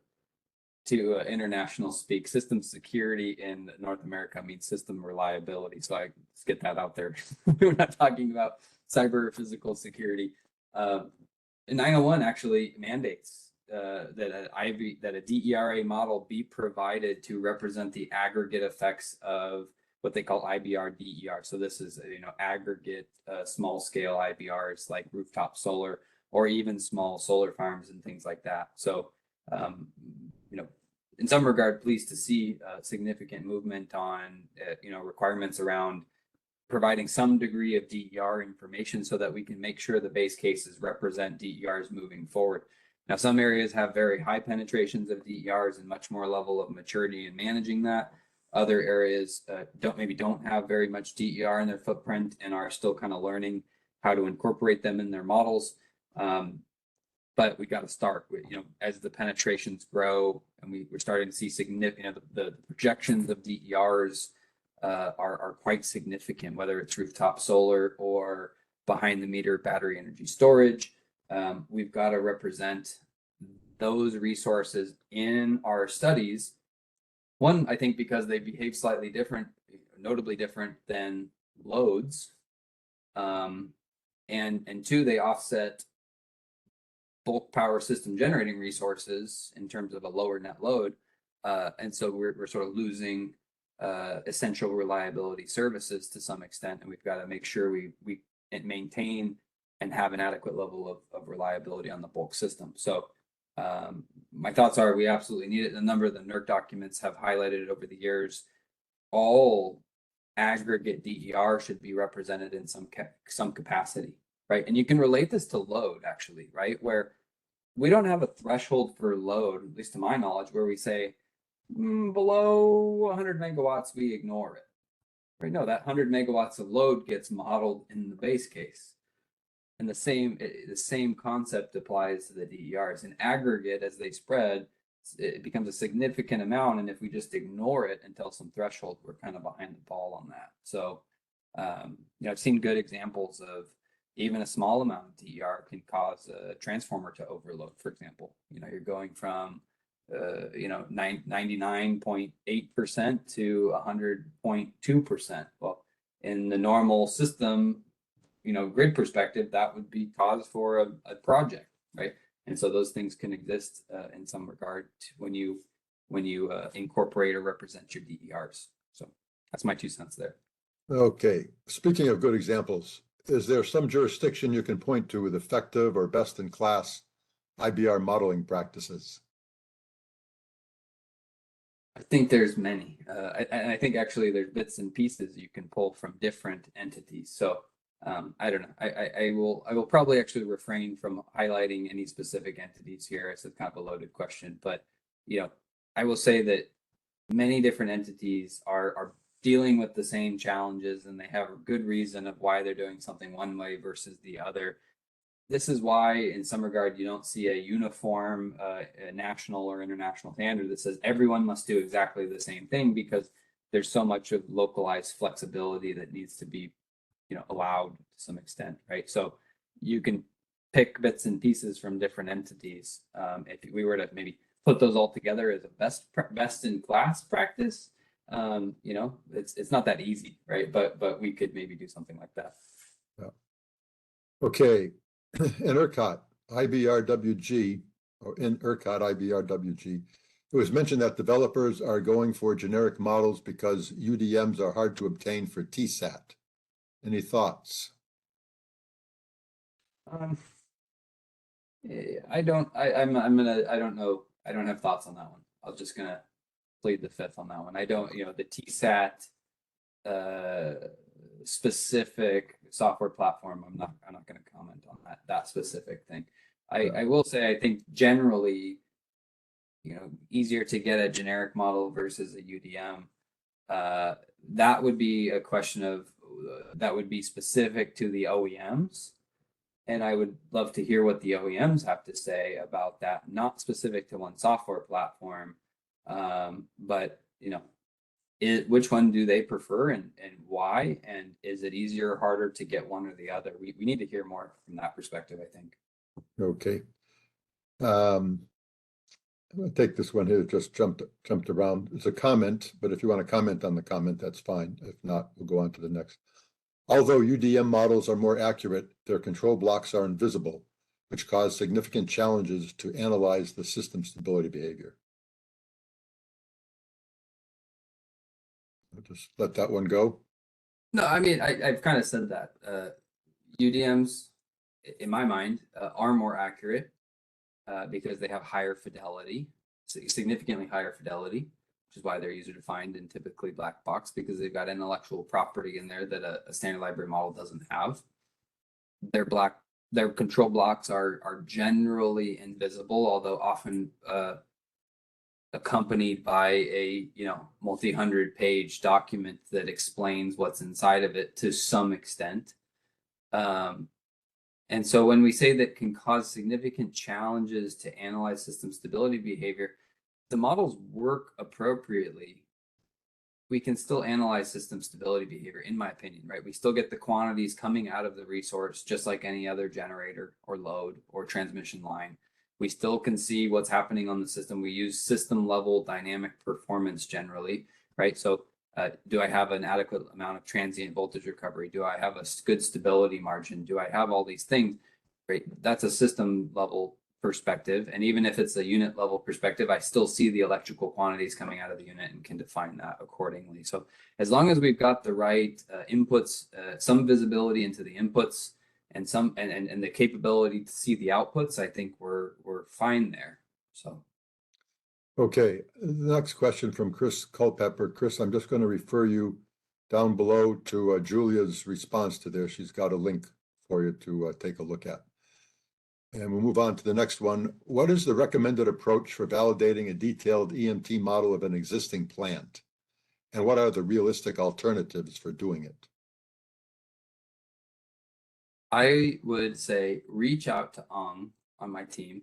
international speak, system security in North America means system reliability. So let's get that out there. We're not talking about cyber or physical security. 901 actually mandates that a DERA model be provided to represent the aggregate effects of what they call IBR DER. So this is aggregate small scale IBRs like rooftop solar or even small solar farms and things like that. So in some regard, pleased to see significant movement on requirements around providing some degree of DER information so that we can make sure the base cases represent DERs moving forward. Now, some areas have very high penetrations of DERs and much more level of maturity in managing that. Other areas don't have very much DER in their footprint and are still kind of learning how to incorporate them in their models. But we got to start with, as the penetrations grow and we're starting to see significant, the projections of DERs are quite significant, whether it's rooftop solar or behind the meter battery energy storage. We've got to represent those resources in our studies. One, I think because they behave slightly different, notably different than loads. And two, they offset bulk power system generating resources in terms of a lower net load. And so we're sort of losing essential reliability services to some extent, and we've got to make sure we maintain and have an adequate level of reliability on the bulk system. So my thoughts are we absolutely need it. A number of the NERC documents have highlighted it over the years. All aggregate DER should be represented in some capacity, right? And you can relate this to load actually, right? Where we don't have a threshold for load, at least to my knowledge, where we say below 100 megawatts, we ignore it, right? No, that 100 megawatts of load gets modeled in the base case. And the same concept applies to the DERs. In aggregate, as they spread, it becomes a significant amount. And if we just ignore it until some threshold, we're kind of behind the ball on that. So, I've seen good examples of even a small amount of DER can cause a transformer to overload, for example. You're going from 99.8% to 100.2%. Well, in the normal system, grid perspective, that would be cause for a project, right? And so those things can exist in some regard when you incorporate or represent your DERs. So that's my 2 cents there. Okay, speaking of good examples, is there some jurisdiction you can point to with effective or best-in-class IBR modeling practices? I think there's many. I think actually there's bits and pieces you can pull from different entities. So I don't know. I will probably actually refrain from highlighting any specific entities here. It's kind of a loaded question, but I will say that many different entities are dealing with the same challenges, and they have a good reason of why they're doing something one way versus the other. This is why, in some regard, you don't see a uniform a national or international standard that says everyone must do exactly the same thing, because there's so much of localized flexibility that needs to be, allowed to some extent, right? So you can pick bits and pieces from different entities. If we were to maybe put those all together as a best in class practice, it's not that easy, right? But we could maybe do something like that. Yeah. Okay. In ERCOT IBRWG, or in ERCOT IBRWG, it was mentioned that developers are going for generic models because UDMs are hard to obtain for TSAT. Any thoughts? I don't know. I don't have thoughts on that one. I'm just gonna plead the fifth on that one. I don't, the TSAT specific software platform, I'm not going to comment on that specific thing. I will say, I think generally, easier to get a generic model versus a UDM. That would be a question of that would be specific to the OEMs. And I would love to hear what the OEMs have to say about that, not specific to one software platform. But which one do they prefer, and why? And is it easier or harder to get one or the other? We need to hear more from that perspective, I think. Okay. I'm going to take this one here. Just jumped around. It's a comment, but if you want to comment on the comment, that's fine. If not, we'll go on to the next. Although UDM models are more accurate, their control blocks are invisible, which cause significant challenges to analyze the system stability behavior. I'll just let that one go. No, I mean, I've kind of said that. UDMs, in my mind, are more accurate because they have higher fidelity, significantly higher fidelity, which is why they're easier to find and typically black box, because they've got intellectual property in there that a standard library model doesn't have. Their control blocks are generally invisible, although often accompanied by a multi-hundred page document that explains what's inside of it to some extent. And so when we say that can cause significant challenges to analyze system stability behavior, the models work appropriately, we can still analyze system stability behavior, in my opinion, right? We still get the quantities coming out of the resource, just like any other generator or load or transmission line. We still can see what's happening on the system. We use system level dynamic performance generally, right? So do I have an adequate amount of transient voltage recovery? Do I have a good stability margin? Do I have all these things? Right? That's a system level perspective. And even if it's a unit level perspective, I still see the electrical quantities coming out of the unit and can define that accordingly. So as long as we've got the right inputs, some visibility into the inputs, and some and the capability to see the outputs, I think we're fine there. So. Okay, the next question from Chris Culpepper. Chris, I'm just going to refer you down below to Julia's response to there. She's got a link for you to take a look at. And we'll move on to the next one. What is the recommended approach for validating a detailed EMT model of an existing plant? And what are the realistic alternatives for doing it? I would say reach out to on my team,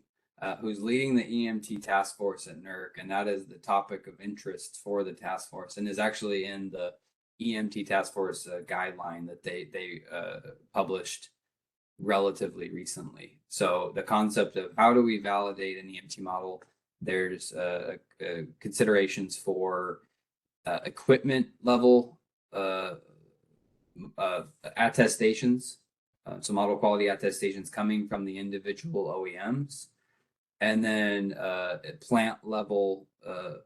who's leading the EMT task force at NERC, and that is the topic of interest for the task force, and is actually in the EMT task force guideline that they published relatively recently. So the concept of how do we validate an EMT model, there's considerations for equipment level attestations, so model quality attestations coming from the individual OEMs, and then plant level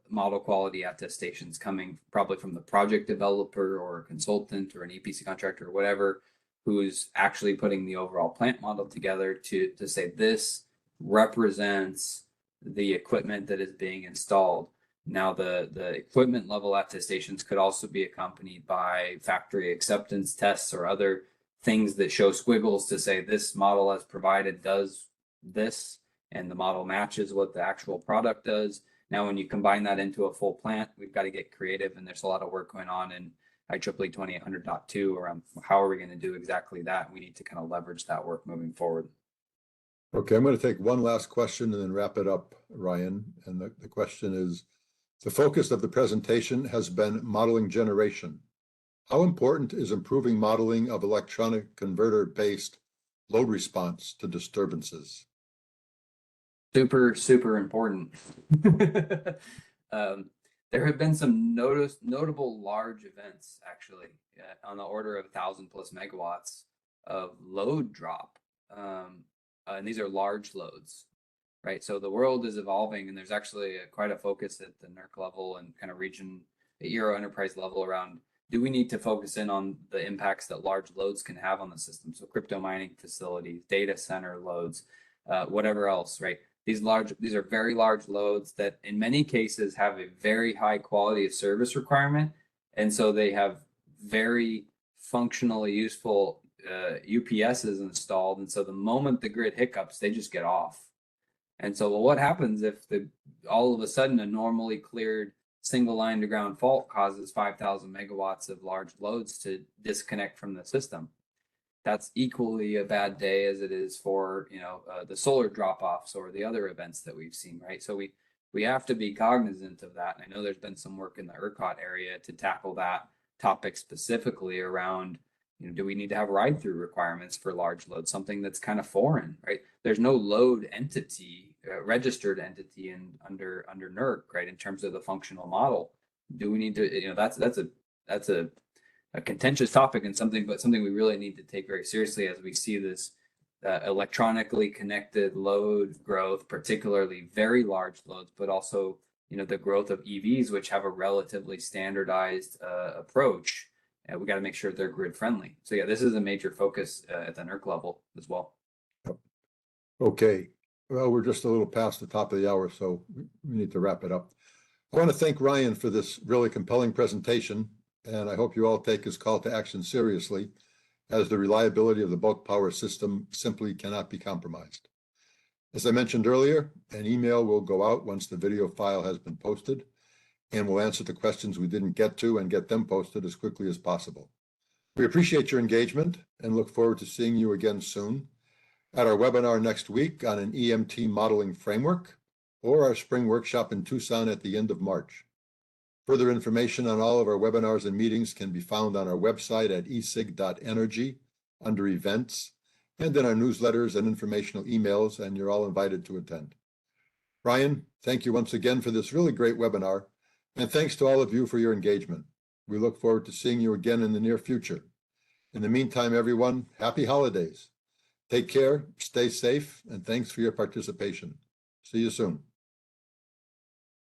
model quality attestations coming probably from the project developer or a consultant or an EPC contractor or whatever, who's actually putting the overall plant model together to say this represents the equipment that is being installed. Now, the equipment level attestations could also be accompanied by factory acceptance tests or other things that show squiggles to say this model as provided does this, and the model matches what the actual product does. Now, when you combine that into a full plant, we've got to get creative, and there's a lot of work going on in IEEE 2800.2 around how are we going to do exactly that. We need to kind of leverage that work moving forward. Okay, I'm going to take one last question and then wrap it up, Ryan. And the question is, the focus of the presentation has been modeling generation. How important is improving modeling of electronic converter-based load response to disturbances? Super, super important. There have been some notable large events, actually, on the order of 1,000+ megawatts of load drop. And these are large loads, right? So the world is evolving, and there's actually quite a focus at the NERC level and kind of region at Euro enterprise level around, do we need to focus in on the impacts that large loads can have on the system? So crypto mining facilities, data center loads, whatever else, right? These are very large loads that in many cases have a very high quality of service requirement. And so they have very functionally useful UPSs installed. And so the moment the grid hiccups, they just get off. And so, well, what happens if all of a sudden a normally cleared single line to ground fault causes 5,000 megawatts of large loads to disconnect from the system? That's equally a bad day as it is for, the solar drop-offs or the other events that we've seen, right? So we have to be cognizant of that. And I know there's been some work in the ERCOT area to tackle that topic specifically around, do we need to have ride-through requirements for large loads, something that's kind of foreign, right? There's no load entity, registered entity under NERC, right, in terms of the functional model. Do we need to, that's a contentious topic and something we really need to take very seriously as we see this electronically connected load growth, particularly very large loads, but also, the growth of EVs, which have a relatively standardized approach. We got to make sure they're grid friendly. So yeah, this is a major focus at the NERC level as well. Okay, well, we're just a little past the top of the hour, so we need to wrap it up. I want to thank Ryan for this really compelling presentation, and I hope you all take his call to action seriously, as the reliability of the bulk power system simply cannot be compromised. As I mentioned earlier, an email will go out once the video file has been posted, and we'll answer the questions we didn't get to and get them posted as quickly as possible. We appreciate your engagement and look forward to seeing you again soon at our webinar next week on an EMT modeling framework, or our spring workshop in Tucson at the end of March. Further information on all of our webinars and meetings can be found on our website at esig.energy under events, and in our newsletters and informational emails, and you're all invited to attend. Ryan, thank you once again for this really great webinar, and thanks to all of you for your engagement. We look forward to seeing you again in the near future. In the meantime, everyone, happy holidays. Take care, stay safe, and thanks for your participation. See you soon.